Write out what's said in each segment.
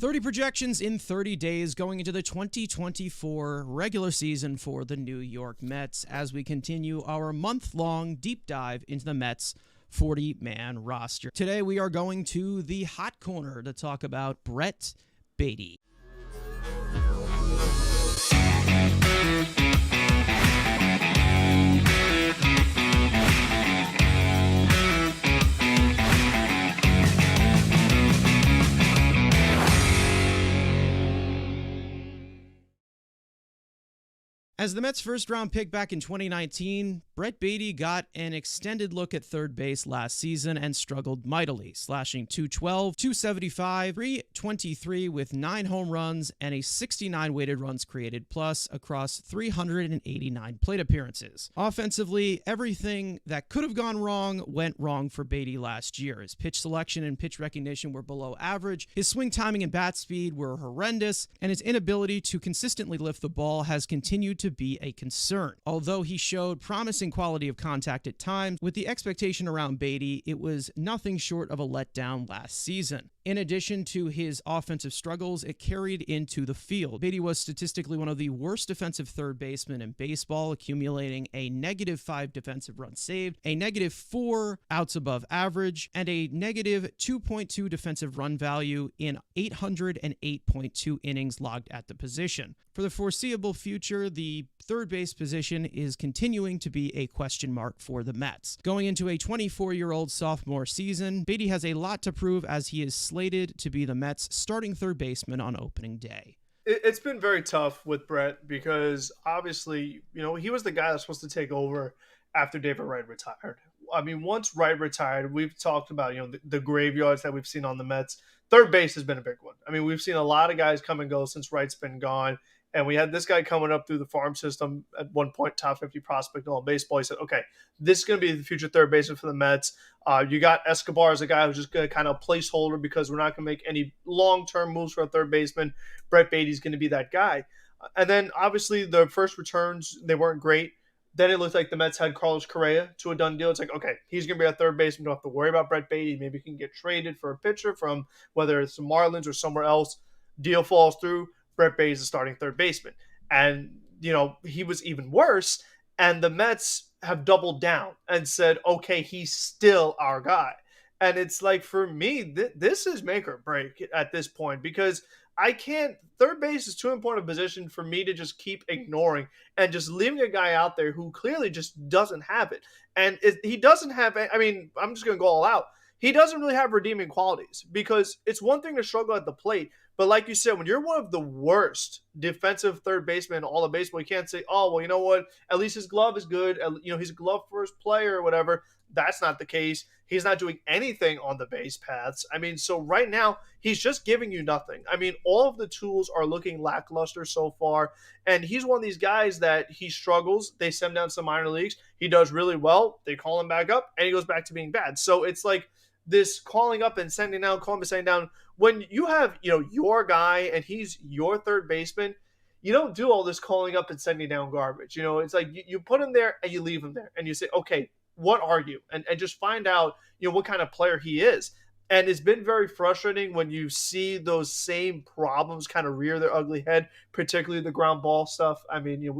30 projections in 30 days going into the 2024 regular season for the New York Mets as we continue our month-long deep dive into the Mets 40-man roster. Today we are going to the hot corner to talk about Brett Baty. As the Mets' first-round pick back in 2019, Brett Baty got an extended look at third base last season and struggled mightily, slashing .212, .275, .323 with 9 home runs and a 69 weighted runs created plus across 389 plate appearances. Offensively, everything that could have gone wrong went wrong for Baty last year. His pitch selection and pitch recognition were below average, his swing timing and bat speed were horrendous, and his inability to consistently lift the ball has continued to be a concern. Although he showed promising quality of contact at times, with the expectation around Baty, it was nothing short of a letdown last season. In addition to his offensive struggles, it carried into the field. Baty was statistically one of the worst defensive third basemen in baseball, accumulating a -5 defensive runs saved, a -4 outs above average, and a -2.2 defensive run value in 808.2 innings logged at the position. For the foreseeable future, the third base position is continuing to be a question mark for the Mets. Going into a 24-year-old sophomore season, Baty has a lot to prove as he is slated to be the Mets' starting third baseman on opening day. It's been very tough with Brett because obviously, he was the guy that's supposed to take over after David Wright retired. I mean, once Wright retired, we've talked about, the graveyards that we've seen on the Mets. Third base has been a big one. I mean, we've seen a lot of guys come and go since Wright's been gone. And we had this guy coming up through the farm system at one point, top 50 prospect in all baseball. He said, okay, this is going to be the future third baseman for the Mets. You got Escobar as a guy who's just going to kind of placeholder because we're not going to make any long-term moves for a third baseman. Brett Baty's going to be that guy. And then obviously the first returns, they weren't great. Then it looked like the Mets had Carlos Correa to a done deal. It's like, okay, he's going to be our third baseman. Don't have to worry about Brett Baty. Maybe he can get traded for a pitcher from whether it's the Marlins or somewhere else. Deal falls through. Brett Baty is the starting third baseman. And, he was even worse. And the Mets have doubled down and said, okay, he's still our guy. And it's like, for me, this is make or break at this point because third base is too important a position for me to just keep ignoring and just leaving a guy out there who clearly just doesn't have it. And he doesn't have, I'm just going to go all out. He doesn't really have redeeming qualities because it's one thing to struggle at the plate. But like you said, when you're one of the worst defensive third basemen in all of baseball, you can't say, oh, well, you know what? At least his glove is good. He's a glove first player or whatever. That's not the case. He's not doing anything on the base paths. So right now, he's just giving you nothing. All of the tools are looking lackluster so far. And he's one of these guys that he struggles. They send him down to the minor leagues. He does really well. They call him back up, and he goes back to being bad. So it's like this calling up and sending down, calling and sending down. When you have, your guy and he's your third baseman, you don't do all this calling up and sending down garbage. It's like you put him there and you leave him there and you say, okay, what are you? And just find out, what kind of player he is. And it's been very frustrating when you see those same problems kind of rear their ugly head, particularly the ground ball stuff.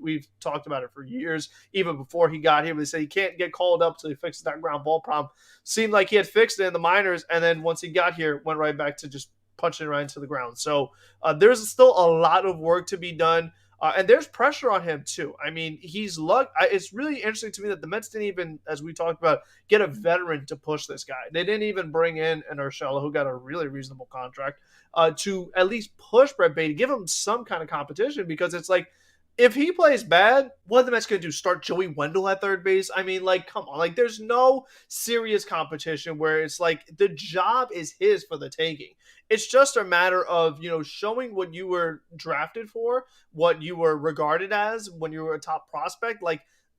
We've talked about it for years. Even before he got here, they say he can't get called up till he fixes that ground ball problem. Seemed like he had fixed it in the minors, and then once he got here, went right back to just punching it right into the ground. So there's still a lot of work to be done. And there's pressure on him, too. He's luck. It's really interesting to me that the Mets didn't even, as we talked about, get a veteran to push this guy. They didn't even bring in an Urshela, who got a really reasonable contract, to at least push Brett Baty, give him some kind of competition, because it's like, if he plays bad, what are the Mets going to do? Start Joey Wendell at third base? Come on. There's no serious competition where it's like the job is his for the taking. It's just a matter of, showing what you were drafted for, what you were regarded as when you were a top prospect.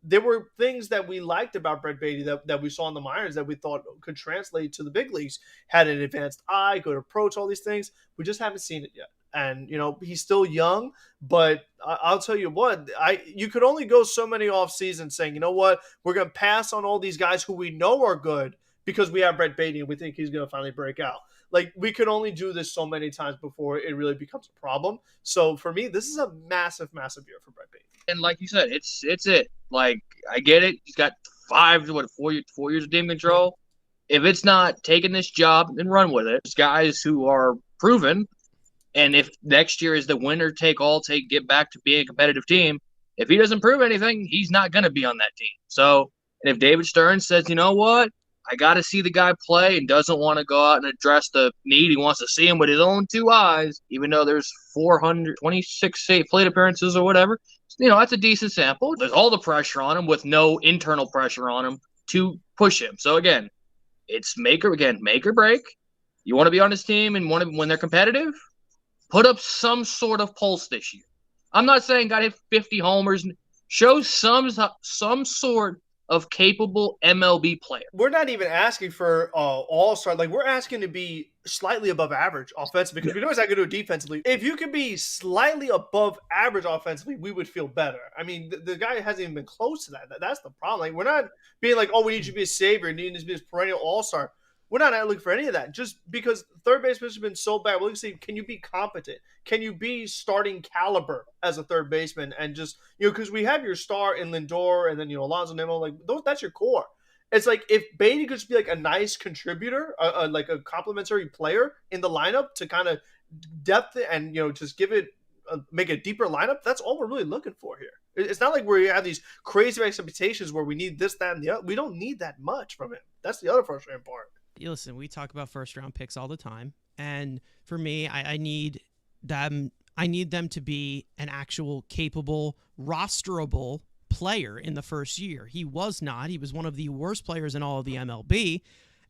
There were things that we liked about Brett Baty that we saw in the minors that we thought could translate to the big leagues. Had an advanced eye, good approach, all these things. We just haven't seen it yet. And, he's still young, but I'll tell you what, you could only go so many off seasons saying, you know what, we're going to pass on all these guys who we know are good because we have Brett Baty and we think he's going to finally break out. Like, we could only do this so many times before it really becomes a problem. So for me, this is a massive, massive year for Brett Baty. And like you said, it's it. Like, I get it. He's got 4 years of team control. If it's not taking this job, then run with it. There's guys who are proven, and if next year is the winner take all, get back to being a competitive team, if he doesn't prove anything, he's not going to be on that team. So, and if David Stern says, you know what, I got to see the guy play and doesn't want to go out and address the need, he wants to see him with his own two eyes, even though there's 426 plate appearances or whatever, that's a decent sample. There's all the pressure on him with no internal pressure on him to push him. So again, it's make or break. You want to be on his team and when they're competitive, put up some sort of pulse this year. I'm not saying got to hit 50 homers. Show some sort of capable MLB player. We're not even asking for all-star. Like, we're asking to be slightly above average offensively, because we know he's not going to do it defensively. If you could be slightly above average offensively, we would feel better. I mean, the guy hasn't even been close to that. That's the problem. Like, we're not being like, oh, we need you to be a savior, need you to be this perennial all-star. We're not looking for any of that. Just because third baseman has been so bad, we're looking to see, can you be competent? Can you be starting caliber as a third baseman? And just, because we have your star in Lindor and then, Alonso Nemo, like, that's your core. It's like, if Baty could just be like a nice contributor, like a complimentary player in the lineup to kind of depth it and, just give it, make a deeper lineup, that's all we're really looking for here. It's not like we have these crazy expectations where we need this, that, and the other. We don't need that much from him. That's the other frustrating part. Listen, we talk about first-round picks all the time, and for me, I need them to be an actual capable, rosterable player in the first year. He was not. He was one of the worst players in all of the MLB,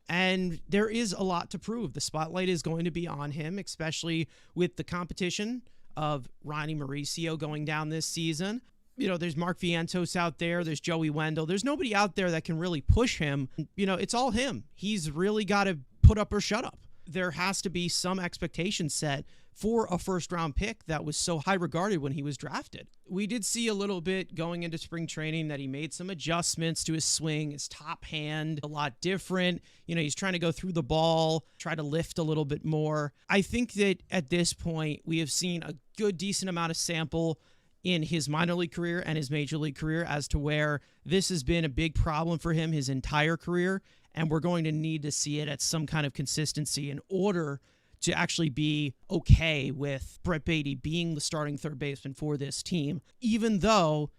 and there is a lot to prove. The spotlight is going to be on him, especially with the competition of Ronnie Mauricio going down this season. There's Mark Vientos out there. There's Joey Wendell. There's nobody out there that can really push him. It's all him. He's really got to put up or shut up. There has to be some expectation set for a first-round pick that was so high regarded when he was drafted. We did see a little bit going into spring training that he made some adjustments to his swing, his top hand, a lot different. He's trying to go through the ball, try to lift a little bit more. I think that at this point, we have seen a good, decent amount of sample in his minor league career and his major league career as to where this has been a big problem for him his entire career, and we're going to need to see it at some kind of consistency in order to actually be okay with Brett Baty being the starting third baseman for this team. Even though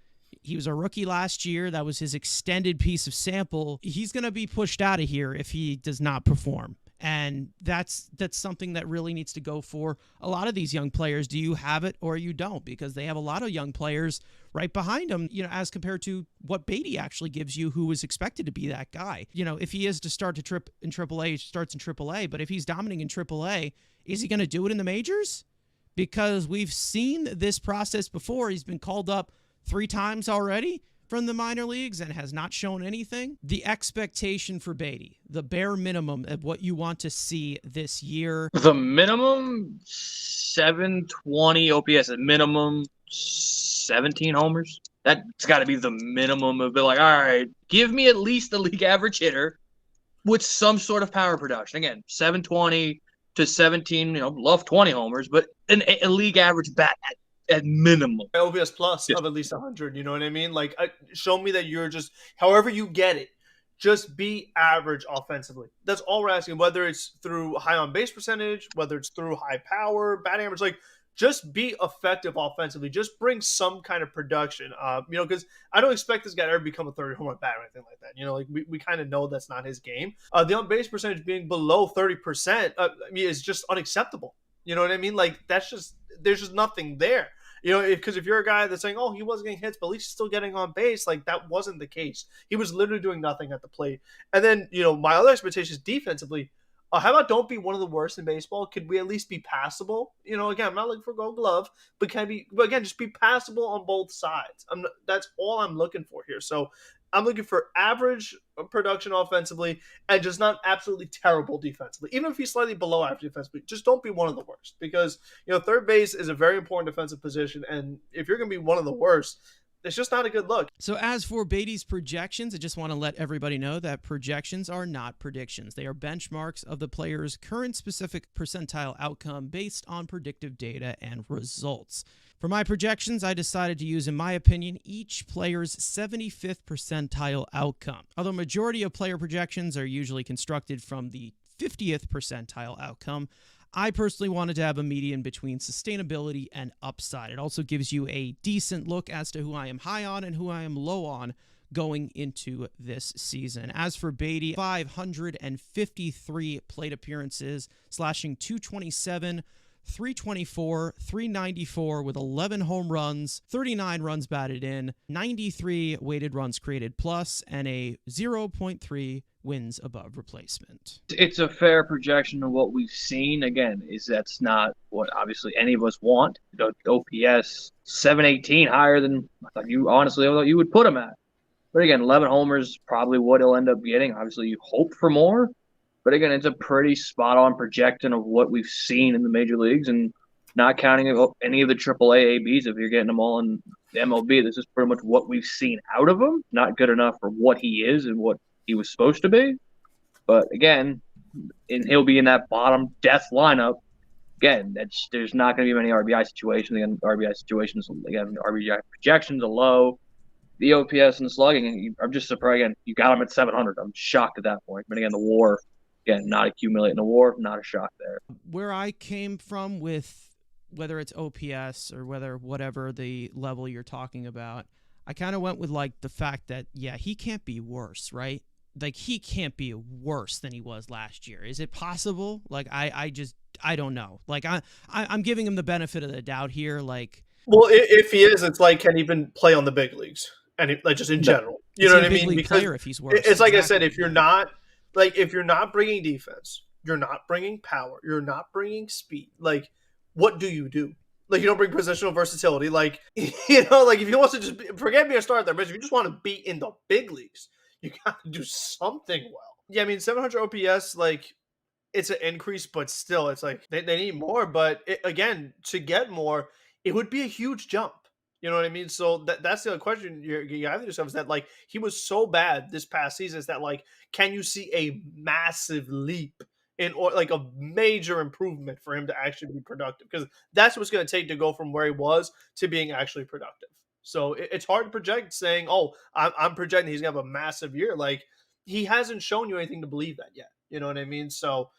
he was a rookie last year, that was his extended piece of sample, he's going to be pushed out of here if he does not perform. And that's something that really needs to go for a lot of these young players. Do you have it or you don't? Because they have a lot of young players right behind him, as compared to what Baty actually gives you, who is expected to be that guy. If he is to start to in AAA, he starts in AAA. But if he's dominating in AAA, is he going to do it in the majors? Because we've seen this process before. He's been called up 3 times already from the minor leagues and has not shown anything. The expectation for Baty, the bare minimum of what you want to see this year. The minimum 720 OPS, at minimum 17 homers. That's got to be the minimum of all right, give me at least a league average hitter with some sort of power production. Again, 720 to 17, love 20 homers, but a league average bat at minimum. OPS plus of at least 100, you know what I mean? Like, show me that you're just, however you get it, just be average offensively. That's all we're asking, whether it's through high on base percentage, whether it's through high power, batting average, like, just be effective offensively. Just bring some kind of production, because I don't expect this guy to ever become a 30 home run bat or anything like that. We kind of know that's not his game. The on base percentage being below 30%, is just unacceptable. You know what I mean? Like, there's just nothing there. Because if you're a guy that's saying, oh, he wasn't getting hits, but at least he's still getting on base, like, that wasn't the case. He was literally doing nothing at the plate. And then, my other expectations defensively, how about don't be one of the worst in baseball? Could we at least be passable? Again, I'm not looking for Gold Glove, but just be passable on both sides. That's all I'm looking for here. So I'm looking for average production offensively and just not absolutely terrible defensively. Even if he's slightly below average defensively, just don't be one of the worst, because, third base is a very important defensive position. And if you're going to be one of the worst, It's just not a good look. So as for Baty's projections, I just want to let everybody know that projections are not predictions. They are benchmarks of the player's current specific percentile outcome based on predictive data and results. For my projections, I decided to use, in my opinion, each player's 75th percentile outcome. Although majority of player projections are usually constructed from the 50th percentile outcome, I personally wanted to have a median between sustainability and upside. It also gives you a decent look as to who I am high on and who I am low on going into this season. As for Baty, 553 plate appearances, slashing 227, 324, 394 with 11 home runs, 39 runs batted in, 93 weighted runs created plus, and a 0.3 wins above replacement. It's a fair projection of what we've seen. Again, that's not what obviously any of us want. OPS 718 higher than I thought you would put him at. But again, 11 homers probably what he'll end up getting. Obviously, you hope for more. But again, it's a pretty spot-on projection of what we've seen in the major leagues, and not counting any of the AAA ABs. If you're getting them all in the MLB, this is pretty much what we've seen out of him. Not good enough for what he is and what he was supposed to be. But again, he'll be in that bottom death lineup. Again, there's not going to be many RBI situations. Again, RBI projections are low. The OPS and the slugging, I'm just surprised. Again, you got him at 700. I'm shocked at that point. But again, the WAR. Again, not accumulating the WAR, not a shock there. Where I came from with whether it's OPS or whatever the level you're talking about, I kind of went with like the fact that, yeah, he can't be worse, right? Like he can't be worse than he was last year. Is it possible? Like I don't know. Like I'm giving him the benefit of the doubt here. Like, well, if he is, it's like, can he even play on the big leagues? And like just in general, you know what I mean? Because player if he's worse. It's like I said, if you're not bringing defense, you're not bringing power, you're not bringing speed. Like, what do you do? Like, you don't bring positional versatility. Like, like if he wants to just forget being a starter there, but if you just want to be in the big leagues, you got to do something well. Yeah, I mean, 700 OPS, like, it's an increase, but still, it's like they need more. But again, to get more, it would be a huge jump. You know what I mean? So that's the other question you have to yourself is that, like, he was so bad this past season, is that, like, can you see a massive leap or like a major improvement for him to actually be productive? Because that's what's going to take to go from where he was to being actually productive. So it's hard to project saying, oh, I'm projecting he's going to have a massive year. Like, he hasn't shown you anything to believe that yet. You know what I mean? So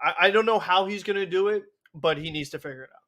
I don't know how he's going to do it, but he needs to figure it out.